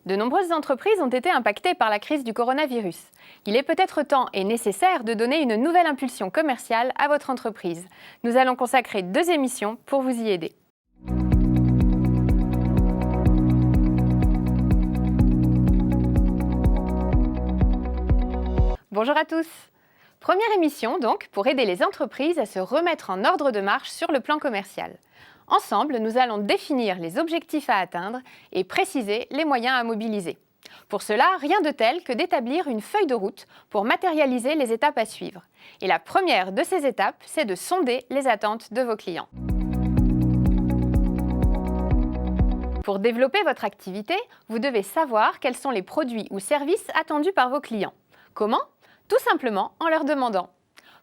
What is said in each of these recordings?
De nombreuses entreprises ont été impactées par la crise du coronavirus. Il est peut-être temps et nécessaire de donner une nouvelle impulsion commerciale à votre entreprise. Nous allons consacrer 2 émissions pour vous y aider. Bonjour à tous. Première émission donc pour aider les entreprises à se remettre en ordre de marche sur le plan commercial. Ensemble, nous allons définir les objectifs à atteindre et préciser les moyens à mobiliser. Pour cela, rien de tel que d'établir une feuille de route pour matérialiser les étapes à suivre. Et la première de ces étapes, c'est de sonder les attentes de vos clients. Pour développer votre activité, vous devez savoir quels sont les produits ou services attendus par vos clients. Comment ? Tout simplement en leur demandant.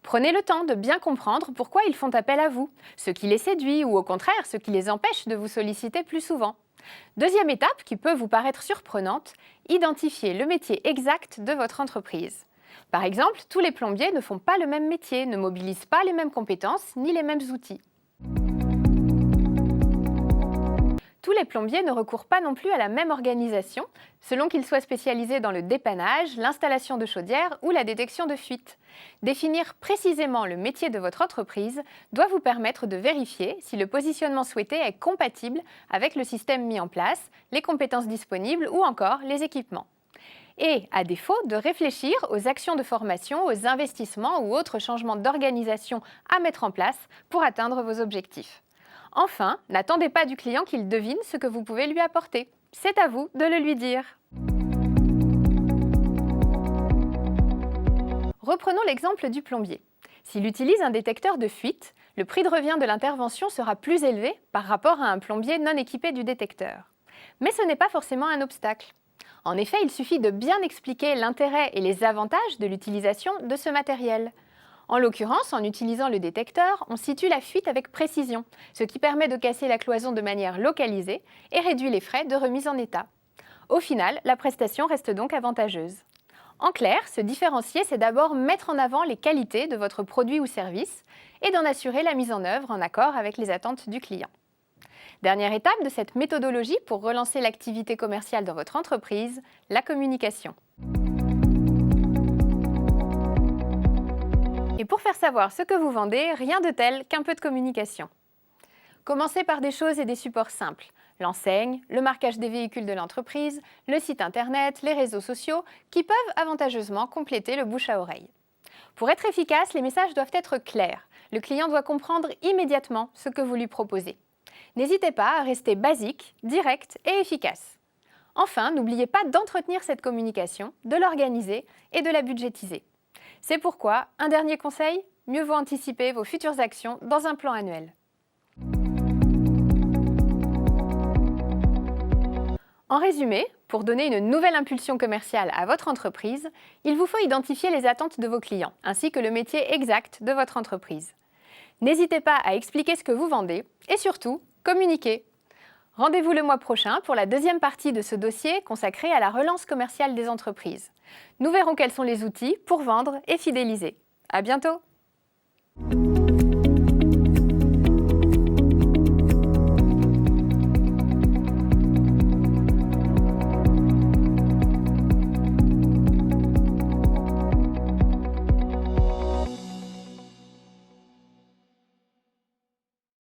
Prenez le temps de bien comprendre pourquoi ils font appel à vous, ce qui les séduit ou au contraire ce qui les empêche de vous solliciter plus souvent. Deuxième étape qui peut vous paraître surprenante, identifiez le métier exact de votre entreprise. Par exemple, tous les plombiers ne font pas le même métier, ne mobilisent pas les mêmes compétences ni les mêmes outils. Tous les plombiers ne recourent pas non plus à la même organisation, selon qu'ils soient spécialisés dans le dépannage, l'installation de chaudières ou la détection de fuites. Définir précisément le métier de votre entreprise doit vous permettre de vérifier si le positionnement souhaité est compatible avec le système mis en place, les compétences disponibles ou encore les équipements. Et, à défaut, de réfléchir aux actions de formation, aux investissements ou autres changements d'organisation à mettre en place pour atteindre vos objectifs. Enfin, n'attendez pas du client qu'il devine ce que vous pouvez lui apporter. C'est à vous de le lui dire. Reprenons l'exemple du plombier. S'il utilise un détecteur de fuite, le prix de revient de l'intervention sera plus élevé par rapport à un plombier non équipé du détecteur. Mais ce n'est pas forcément un obstacle. En effet, il suffit de bien expliquer l'intérêt et les avantages de l'utilisation de ce matériel. En l'occurrence, en utilisant le détecteur, on situe la fuite avec précision, ce qui permet de casser la cloison de manière localisée et réduit les frais de remise en état. Au final, la prestation reste donc avantageuse. En clair, se différencier, c'est d'abord mettre en avant les qualités de votre produit ou service et d'en assurer la mise en œuvre en accord avec les attentes du client. Dernière étape de cette méthodologie pour relancer l'activité commerciale dans votre entreprise, la communication. Et pour faire savoir ce que vous vendez, rien de tel qu'un peu de communication. Commencez par des choses et des supports simples. L'enseigne, le marquage des véhicules de l'entreprise, le site internet, les réseaux sociaux, qui peuvent avantageusement compléter le bouche à oreille. Pour être efficace, les messages doivent être clairs. Le client doit comprendre immédiatement ce que vous lui proposez. N'hésitez pas à rester basique, direct et efficace. Enfin, n'oubliez pas d'entretenir cette communication, de l'organiser et de la budgétiser. C'est pourquoi, un dernier conseil, mieux vaut anticiper vos futures actions dans un plan annuel. En résumé, pour donner une nouvelle impulsion commerciale à votre entreprise, il vous faut identifier les attentes de vos clients, ainsi que le métier exact de votre entreprise. N'hésitez pas à expliquer ce que vous vendez et surtout, communiquez. Rendez-vous le mois prochain pour la deuxième partie de ce dossier consacré à la relance commerciale des entreprises. Nous verrons quels sont les outils pour vendre et fidéliser. À bientôt!